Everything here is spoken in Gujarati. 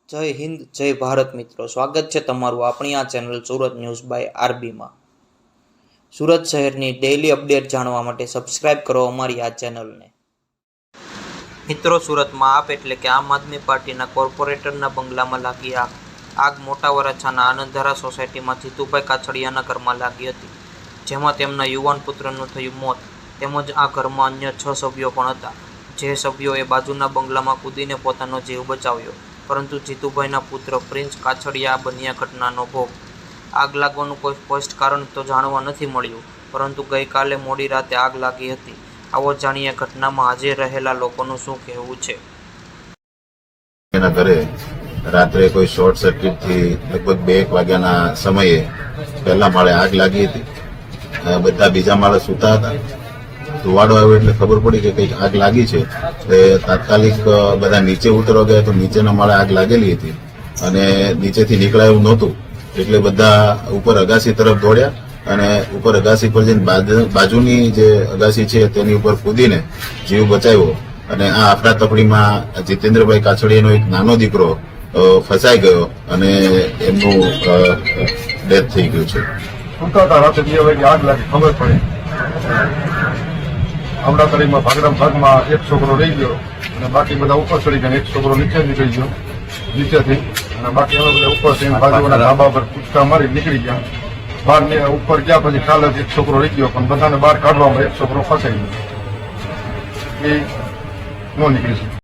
જય હિન્દ, જય ભારત મિત્રો. સ્વાગત છે તમારું આપણી આ ચેનલ સુરત ન્યૂઝ બાય આરબીમાં. સુરત શહેરની ડેઇલી અપડેટ જાણવા માટે સબસ્ક્રાઇબ કરો અમારી આ ચેનલને. મિત્રો, સુરતમાં આપ એટલે કે આમ આદમી પાર્ટીના કોર્પોરેટરના બંગલામાં લાગી આગ મોટા વરાછાના આનંદધારા સોસાયટીમાં જીતુભાઈ કાછડિયાના ઘરમાં લાગી હતી, જેમાં તેમના યુવાન પુત્રનું થયું મોત તેમજ આ ઘરમાં અન્ય 6 સભ્યો પણ હતા, જે સભ્યોએ બાજુના બંગલામાં કૂદીને પોતાનો જીવ બચાવ્યો, પરંતુ જીતુભાઈના પુત્ર પ્રિન્સ કાછડિયા બન્યા ઘટનાનો ભોગ. આગ લાગવાનું કોઈ સ્પષ્ટ કારણ તો જાણવા નથી મળ્યું, પરંતુ ગઈકાલે મોડી રાતે આગ લાગી હતી. આવો જાણીએ ઘટનામાં હાજર રહેલા લોકોનું શું કહેવું છે. એના ઘરે રાત્રે કોઈ શોર્ટ સર્કિટથી લગભગ 2 વાગ્યાના સમયે પહેલા માળે આગ લાગી હતી. બધા બીજા માળે સૂતા હતા. ધુવાડો આવ્યો એટલે ખબર પડી કે કંઈક આગ લાગી છે. એટલે તાત્કાલિક બધા નીચે ઉતરવા ગયા તો નીચેના માળે આગ લાગેલી હતી અને નીચેથી નીકળાય એવું નહોતું, એટલે બધા ઉપર અગાસી તરફ દોડ્યા અને ઉપર અગાસી પર જઈને બાજુની જે અગાસી છે તેની ઉપર કૂદીને જીવ બચાવ્યો. અને આ અફડાતફડીમાં જીતેન્દ્રભાઈ કાછડિયાનો એક નાનો દીકરો ફસાઈ ગયો અને એમનું ડેથ થઈ ગયું છે. રાતે 2 વાગે આગ લાગી ખબર પડી. અમદાવાદમાં ભાગરામ ભાગમાં એક છોકરો રહી ગયો અને બાકી બધા ઉપર ચડી ગયા. એક છોકરો નીચે નીકળી ગયો નીચેથી, અને બાકી અમે બધા ઉપર થઈને બાજુના ધાબા પર કૂદકા મારી નીકળી ગયા. બહાર ઉપર ગયા પછી ખ્યાલ જ એક છોકરો રહી ગયો, પણ બધાને બહાર કાઢવામાં એક છોકરો ફસાઈ ગયો, એ ન નીકળી શકે.